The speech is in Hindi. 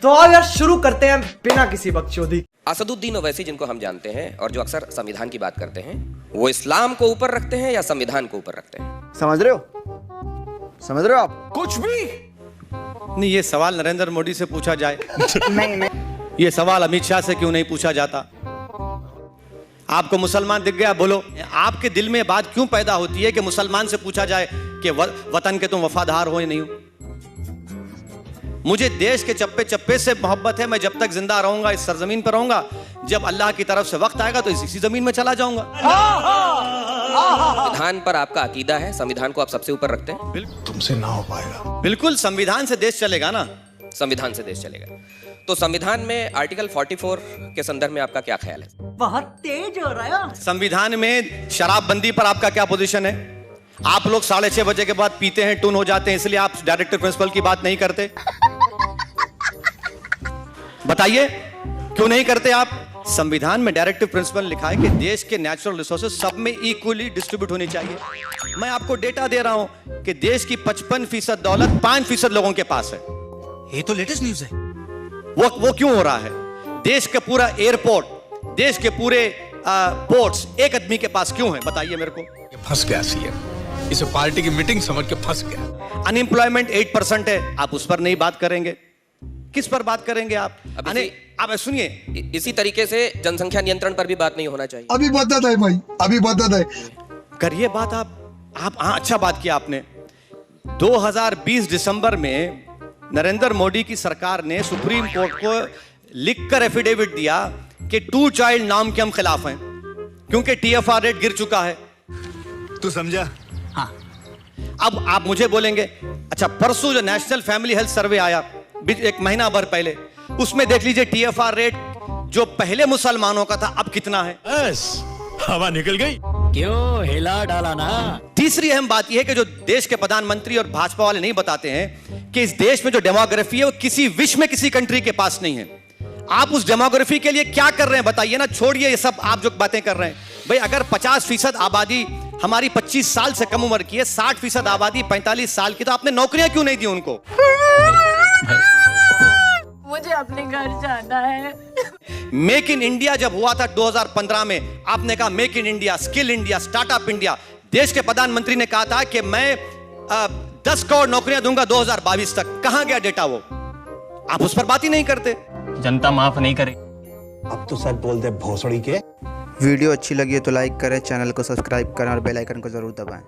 तो आओ यार शुरू करते हैं बिना किसी बकचोदी। असदुद्दीन ओवैसी जिनको हम जानते हैं और जो अक्सर संविधान की बात करते हैं, वो इस्लाम को ऊपर रखते हैं या संविधान को ऊपर रखते हैं? समझ रहे हो आप? कुछ भी नहीं, ये सवाल नरेंद्र मोदी से पूछा जाए। नहीं ये सवाल अमित शाह से क्यों नहीं पूछा जाता? आपको मुसलमान दिख गया, बोलो। आपके दिल में बात क्यों पैदा होती है कि मुसलमान से पूछा जाए कि वतन के तुम वफादार हो या नहीं हो? मुझे देश के चप्पे चप्पे से मोहब्बत है। मैं जब तक जिंदा रहूंगा, इस सरजमीन पर रहूंगा, जब अल्लाह की तरफ से वक्त आएगा तो इसी जमीन में चला जाऊंगा। संविधान पर आपका अकीदा है, संविधान को आप सबसे ऊपर रखते हैं? तुमसे ना हो पाएगा। बिल्कुल, संविधान से देश चलेगा ना। संविधान से देश चलेगा। तो संविधान में आर्टिकल 44 के संदर्भ में आपका क्या ख्याल है? बहुत तेज हो रहा है। संविधान में शराबबंदी पर आपका क्या पोजीशन है? आप लोग 6:30 बजे के बाद पीते हैं, टून हो जाते हैं, इसलिए आप डायरेक्टर प्रिंसिपल की बात नहीं करते। बताइए क्यों नहीं करते आप? संविधान में डायरेक्टिव प्रिंसिपल लिखा है कि देश के नेचुरल रिसोर्सेज सब में इक्वली डिस्ट्रीब्यूट होनी चाहिए। मैं आपको डेटा दे रहा हूं कि देश की 55% दौलत 5% लोगों के पास है। ये तो लेटेस्ट न्यूज़ है। वो क्यों हो रहा है? देश का पूरा एयरपोर्ट, देश के पूरे पोर्ट्स एक आदमी के पास क्यों है? बताइए मेरे को। फंस गया सीएम, इसे पार्टी की मीटिंग समझ के फंस गया। अनएम्प्लॉयमेंट 8% है, आप उस पर नहीं बात करेंगे। किस पर बात करेंगे आप? आप सुनिए, इसी तरीके से जनसंख्या नियंत्रण पर भी बात नहीं होना चाहिए। अभी बता है भाई, अभी बता है। करिए बात आप। हाँ, अच्छा बात किया आपने। 2020 दिसंबर में नरेंद्र मोदी की सरकार ने सुप्रीम कोर्ट को लिखकर एफिडेविट दिया कि 2 चाइल्ड नाम के हम खिलाफ हैं, क्योंकि TFR रेट गिर चुका है। तू समझा? हाँ। अब आप मुझे बोलेंगे, अच्छा परसों जो नेशनल फैमिली हेल्थ सर्वे आया एक महीना भर पहले, उसमें देख लीजिए TFR रेट जो पहले मुसलमानों का था अब कितना है। बस हवा निकल गई। क्यों हिला डाला ना। तीसरी अहम बात यह है कि जो देश के प्रधानमंत्री और भाजपा वाले नहीं बताते हैं कि इस देश में जो डेमोग्राफी है वो किसी विश्व में किसी कंट्री के पास नहीं है। आप उस डेमोग्राफी के लिए क्या कर रहे हैं बताइए ना। छोड़िए ये सब आप जो बातें कर रहे हैं। भाई अगर 50% आबादी हमारी 25 साल से कम उम्र की है, 60% आबादी 45 साल की, तो आपने नौकरियां क्यों नहीं दी उनको? मुझे अपने घर जाना है। मेक इन इंडिया जब हुआ था 2015 में, आपने कहा make in India, skill India, startup India. देश के प्रधानमंत्री ने कहा था कि मैं 10 करोड़ नौकरियां दूंगा 2022 तक। कहां गया डेटा? वो आप उस पर बात ही नहीं करते। जनता माफ नहीं करे। अब तो सच बोल दे भोसड़ी के। वीडियो अच्छी लगी है तो लाइक करें, चैनल को सब्सक्राइब करें और बेल आइकन को जरूर दबाएं।